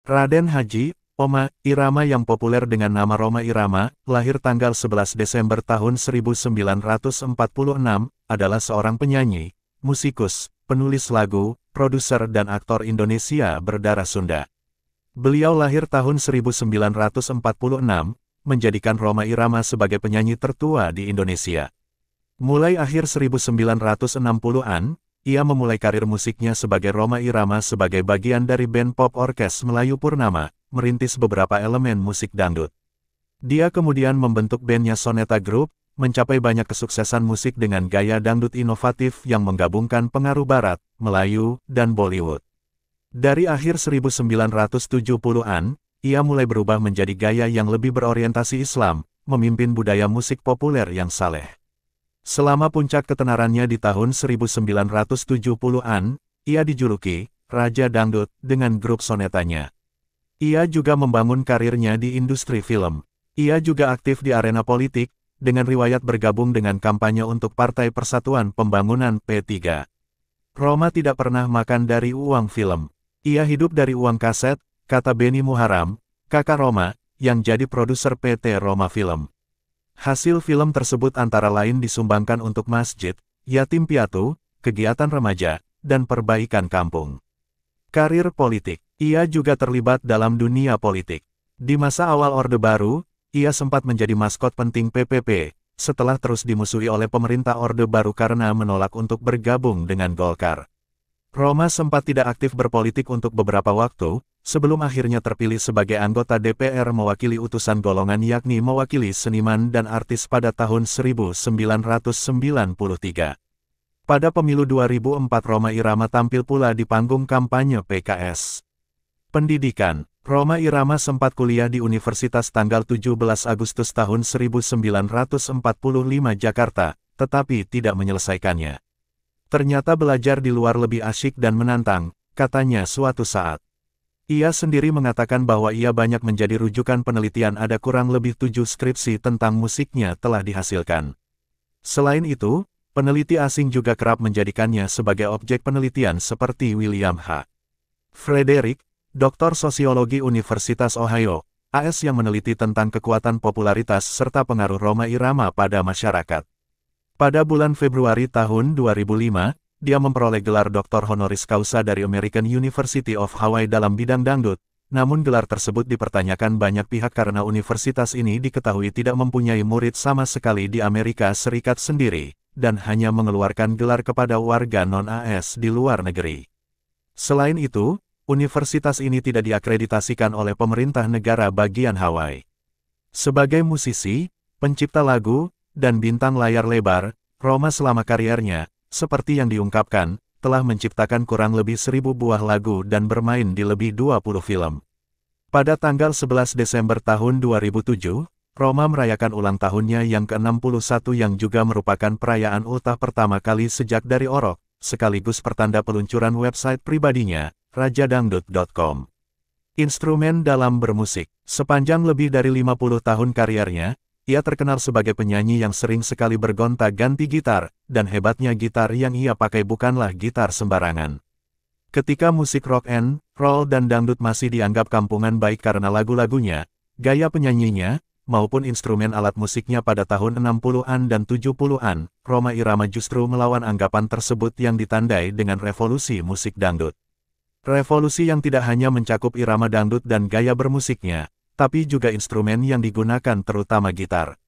Raden Haji, Rhoma Irama yang populer dengan nama Rhoma Irama, lahir tanggal 11 Desember tahun 1946, adalah seorang penyanyi, musikus, penulis lagu, produser dan aktor Indonesia berdarah Sunda. Beliau lahir tahun 1946, menjadikan Rhoma Irama sebagai penyanyi tertua di Indonesia. Mulai akhir 1960-an, ia memulai karir musiknya sebagai Rhoma Irama sebagai bagian dari band pop orkes Melayu Purnama, merintis beberapa elemen musik dangdut. Dia kemudian membentuk bandnya Soneta Group, mencapai banyak kesuksesan musik dengan gaya dangdut inovatif yang menggabungkan pengaruh Barat, Melayu, dan Bollywood. Dari akhir 1970-an, ia mulai berubah menjadi gaya yang lebih berorientasi Islam, memimpin budaya musik populer yang saleh. Selama puncak ketenarannya di tahun 1970-an, ia dijuluki Raja Dangdut dengan grup sonetanya. Ia juga membangun karirnya di industri film. Ia juga aktif di arena politik, dengan riwayat bergabung dengan kampanye untuk Partai Persatuan Pembangunan P3. Rhoma tidak pernah makan dari uang film. Ia hidup dari uang kaset, kata Benny Muharam, kakak Rhoma, yang jadi produser PT Rhoma Film. Hasil film tersebut antara lain disumbangkan untuk masjid, yatim piatu, kegiatan remaja, dan perbaikan kampung. Karir politik. Ia juga terlibat dalam dunia politik. Di masa awal Orde Baru, ia sempat menjadi maskot penting PPP, setelah terus dimusuhi oleh pemerintah Orde Baru karena menolak untuk bergabung dengan Golkar. Rhoma sempat tidak aktif berpolitik untuk beberapa waktu, sebelum akhirnya terpilih sebagai anggota DPR mewakili utusan golongan yakni mewakili seniman dan artis pada tahun 1993. Pada pemilu 2004 Rhoma Irama tampil pula di panggung kampanye PKS. Pendidikan. Rhoma Irama sempat kuliah di Universitas tanggal 17 Agustus tahun 1945 Jakarta, tetapi tidak menyelesaikannya. Ternyata belajar di luar lebih asyik dan menantang, katanya suatu saat. Ia sendiri mengatakan bahwa ia banyak menjadi rujukan penelitian, ada kurang lebih 7 skripsi tentang musiknya telah dihasilkan. Selain itu, peneliti asing juga kerap menjadikannya sebagai objek penelitian seperti William H. Frederick, doktor sosiologi Universitas Ohio, AS yang meneliti tentang kekuatan popularitas serta pengaruh Rhoma Irama pada masyarakat. Pada bulan Februari tahun 2005, dia memperoleh gelar doktor honoris causa dari American University of Hawaii dalam bidang dangdut, namun gelar tersebut dipertanyakan banyak pihak karena universitas ini diketahui tidak mempunyai murid sama sekali di Amerika Serikat sendiri, dan hanya mengeluarkan gelar kepada warga non-AS di luar negeri. Selain itu, universitas ini tidak diakreditasikan oleh pemerintah negara bagian Hawaii. Sebagai musisi, pencipta lagu, dan bintang layar lebar, Rhoma selama kariernya, seperti yang diungkapkan, telah menciptakan kurang lebih 1000 buah lagu dan bermain di lebih 20 film. Pada tanggal 11 Desember tahun 2007, Rhoma merayakan ulang tahunnya yang ke-61 yang juga merupakan perayaan ultah pertama kali sejak dari Orok, sekaligus pertanda peluncuran website pribadinya, rajadangdut.com. Instrumen dalam bermusik. Sepanjang lebih dari 50 tahun kariernya, ia terkenal sebagai penyanyi yang sering sekali bergonta-ganti gitar, dan hebatnya gitar yang ia pakai bukanlah gitar sembarangan. Ketika musik rock and roll dan dangdut masih dianggap kampungan baik karena lagu-lagunya, gaya penyanyinya, maupun instrumen alat musiknya pada tahun 60-an dan 70-an, Rhoma Irama justru melawan anggapan tersebut yang ditandai dengan revolusi musik dangdut. Revolusi yang tidak hanya mencakup irama dangdut dan gaya bermusiknya, tapi juga instrumen yang digunakan terutama gitar.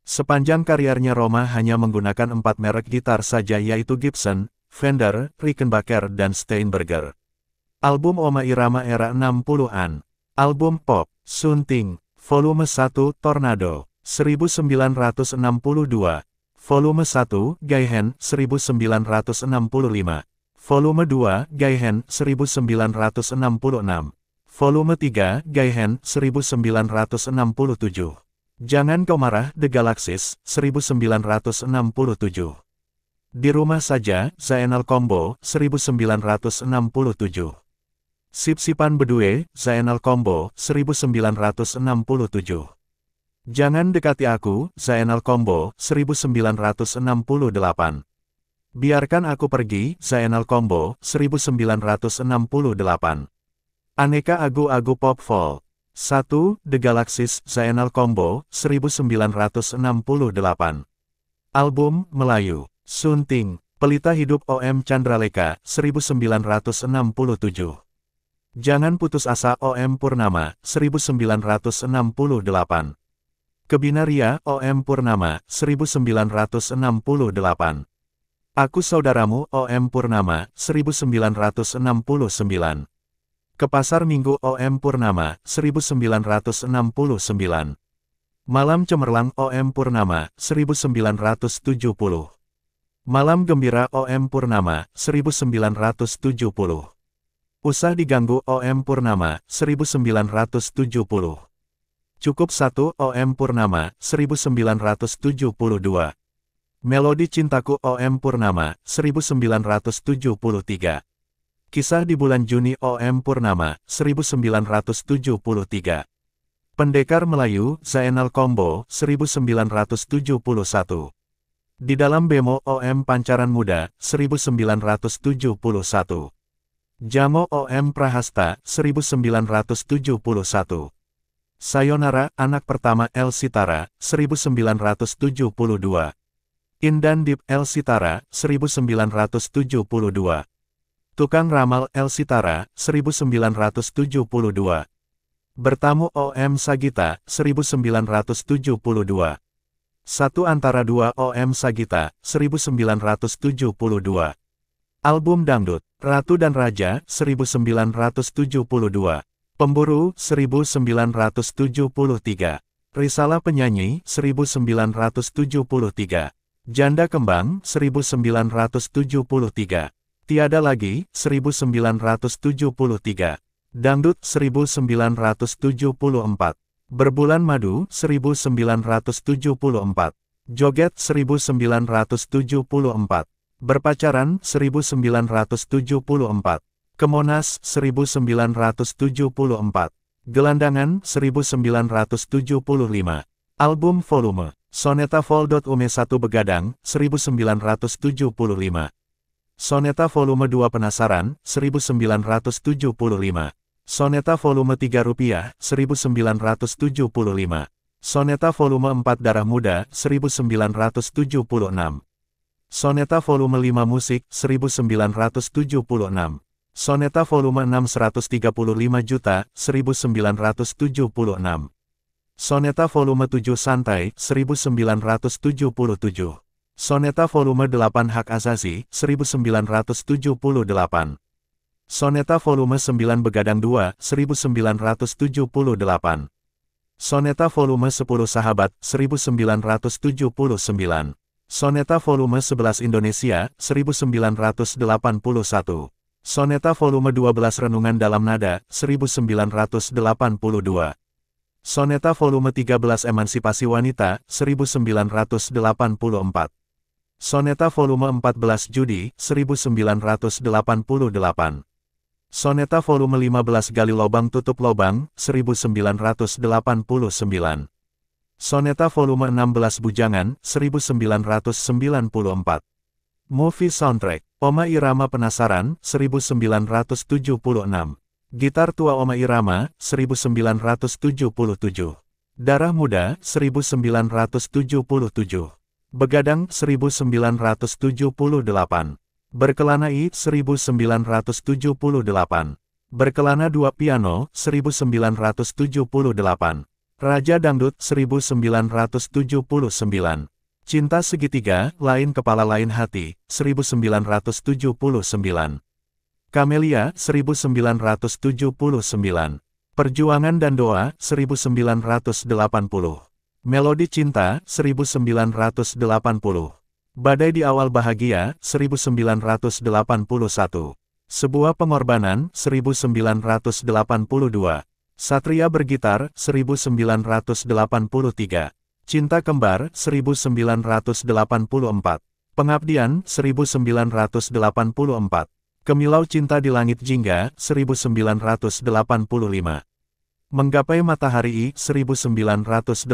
Sepanjang kariernya Rhoma hanya menggunakan 4 merek gitar saja yaitu Gibson, Fender, Rickenbacker dan Steinberger. Album Rhoma Irama era 60-an. Album Pop, Sunting, Volume 1 Tornado, 1962. Volume 1 Gaihen, 1965. Volume 2 Gaihen, 1966. Volume 3, Gaihen, 1967. Jangan Kau Marah, The Galaxies, 1967. Di Rumah Saja, Zainal Combo, 1967. Sip-sipan Bedue, Zainal Combo, 1967. Jangan Dekati Aku, Zainal Combo, 1968. Biarkan Aku Pergi, Zainal Combo, 1968. Aneka Agu-Agu Pop Folk. 1. The Galaxies Zainal Combo, 1968. Album, Melayu. Sunting. Pelita Hidup OM Chandraleka, 1967. Jangan Putus Asa OM Purnama, 1968. Kebinaria OM Purnama, 1968. Aku Saudaramu OM Purnama, 1969. Ke Pasar Minggu OM Purnama, 1969. Malam Cemerlang OM Purnama, 1970. Malam Gembira OM Purnama, 1970. Usah Diganggu OM Purnama, 1970. Cukup Satu OM Purnama, 1972. Melodi Cintaku OM Purnama, 1973. Kisah di Bulan Juni OM Purnama, 1973. Pendekar Melayu, Zainal Combo, 1971. Di Dalam Bemo OM Pancaran Muda, 1971. Jamo OM Prahasta, 1971. Sayonara, Anak Pertama El Sitara, 1972. Indan Deep El Sitara, 1972. Tukang Ramal El Sitara, 1972. Bertamu OM Sagita, 1972. Satu Antara Dua OM Sagita, 1972. Album Dangdut, Ratu dan Raja, 1972. Pemburu, 1973. Risalah Penyanyi, 1973. Janda Kembang, 1973. Tiada Lagi, 1973. Dangdut, 1974. Berbulan Madu, 1974. Joget, 1974. Berpacaran, 1974. Kemonas, 1974. Gelandangan, 1975. Album Volume, Soneta Vol. Ume 1 Begadang, 1975. Soneta Volume 2 Penasaran, 1975. Soneta Volume 3 Rupiah, 1975. Soneta Volume 4 Darah Muda, 1976. Soneta Volume 5 Musik, 1976. Soneta Volume 6 135 Juta, 1976. Soneta Volume 7 Santai, 1977. Soneta Volume 8 Hak Asasi, 1978. Soneta Volume 9 Begadang 2, 1978. Soneta Volume 10 Sahabat, 1979. Soneta Volume 11 Indonesia, 1981. Soneta Volume 12 Renungan Dalam Nada, 1982. Soneta Volume 13 Emansipasi Wanita, 1984. Soneta Volume 14 Judi, 1988. Soneta Volume 15 Gali Lobang Tutup Lobang, 1989. Soneta Volume 16 Bujangan, 1994. Movie Soundtrack, Oma Irama Penasaran, 1976. Gitar Tua Oma Irama, 1977. Darah Muda, 1977. Begadang, 1978. Berkelana I, 1978. Berkelana 2 Piano, 1978. Raja Dangdut, 1979. Cinta Segitiga, Lain Kepala Lain Hati, 1979. Kamelia, 1979. Perjuangan dan Doa, 1980. Melodi Cinta, 1980. Badai di Awal Bahagia, 1981. Sebuah Pengorbanan, 1982. Satria Bergitar, 1983. Cinta Kembar, 1984. Pengabdian, 1984. Kemilau Cinta di Langit Jingga, 1985. Menggapai Matahari I, 1986.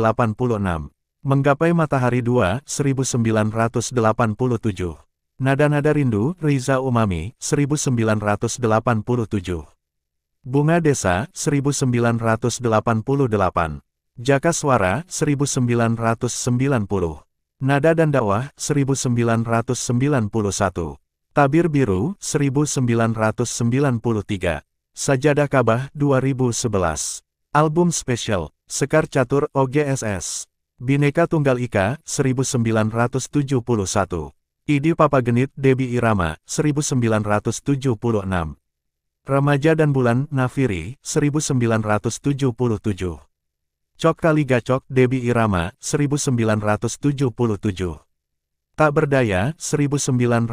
Menggapai Matahari 2, 1987. Nada-nada Rindu, Riza Umami, 1987. Bunga Desa, 1988. Jaka Suara, 1990. Nada dan Dakwah, 1991. Tabir Biru, 1993. Sajadah Kabah, 2011. Album Spesial, Sekar Catur OGSS. Bhinneka Tunggal Ika, 1971. Idi Papa Genit Debi Irama, 1976. Remaja dan Bulan Nafiri, 1977. Cok Kali Gacok Debi Irama, 1977. Tak Berdaya, 1980.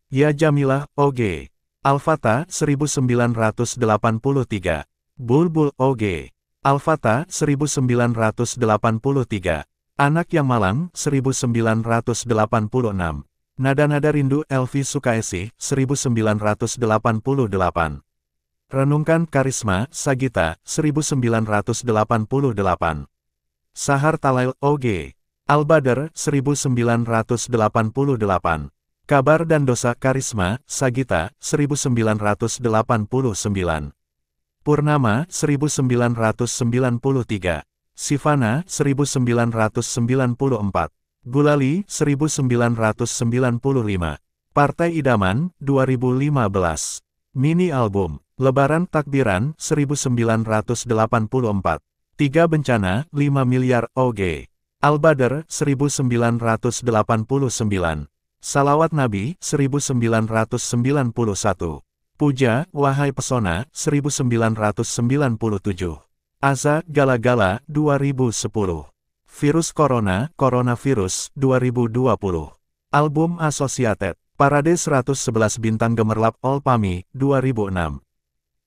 Ya Jamilah, OG. Al-Fatah, 1983. Bulbul, OG. Al-Fatah, 1983. Anak Yang Malang, 1986. Nada-nada Rindu Elvi Sukaesih, 1988. Renungkan Karisma Sagita, 1988. Sahar Talail OG. Al-Badr, 1988. Kabar dan Dosa Karisma Sagita, 1989. Purnama, 1993. Sivana, 1994. Gulali, 1995. Partai Idaman, 2015. Mini album, Lebaran Takbiran, 1984. Tiga Bencana, 5 miliar OG. Al-Badr, 1989. Salawat Nabi, 1991. Puja, Wahai Pesona, 1997. Aza, Gala-Gala, 2010. Virus Corona, Coronavirus, 2020. Album Associated, Parade 111 Bintang Gemerlap All Pami, 2006.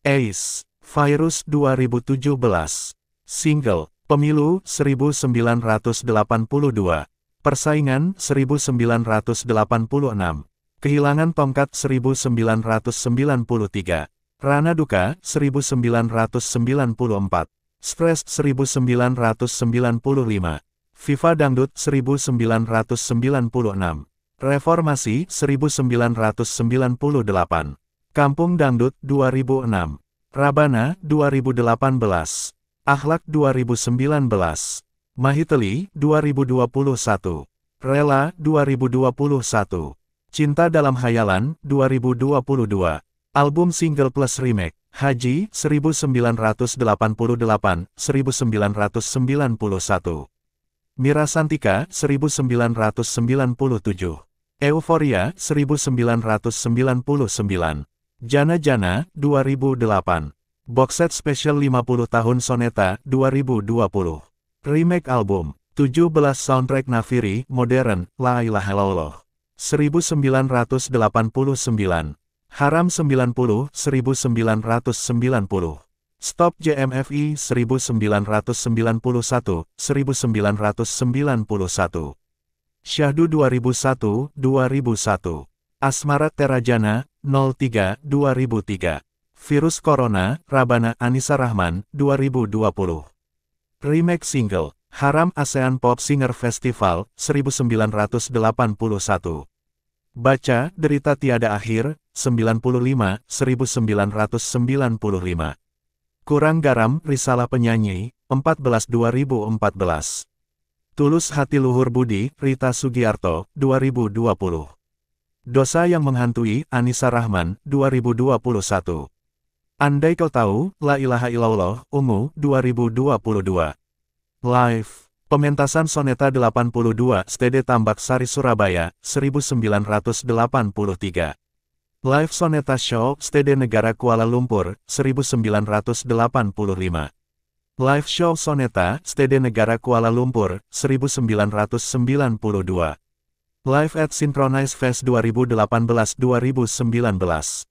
Ace, Virus 2017. Single, Pemilu, 1982. Persaingan, 1986. Kehilangan Tongkat, 1993. Rana Duka, 1994. Stres, 1995. FIFA Dangdut, 1996. Reformasi, 1998. Kampung Dangdut, 2006. Rabana, 2018. Akhlak, 2019. Mahiteli, 2021. Rela, 2021. Cinta Dalam Hayalan, 2022. Album Single Plus Remake, Haji, 1988-1991. Mira Santika, 1997. Euforia, 1999. Jana Jana, 2008. Boxset Special 50 Tahun Soneta, 2020. Remake Album, 17 Soundtrack Nafiri, Modern, La Ilaha Illallah. 1989. Haram 90, 1990. Stop JMFI 1991, 1991. Syahdu 2001, 2001. Asmara Terajana, 03, 2003. Virus Corona, Rabana Anissa Rahman, 2020. Remake Single, Haram ASEAN Pop Singer Festival, 1981. Baca, Derita Tiada Akhir, 95, 1995. Kurang Garam, Risalah Penyanyi, 14 2014. Tulus Hati Luhur Budi, Rita Sugiarto, 2020. Dosa Yang Menghantui, Anissa Rahman, 2021. Andai Kau Tahu, La Ilaha Illallah, Ungu, 2022. Live, Pementasan Soneta 82 STD Tambak Sari Surabaya, 1983. Live Soneta Show STD Negara Kuala Lumpur, 1985. Live Show Soneta STD Negara Kuala Lumpur, 1992. Live at Synchronize Fest 2018-2019.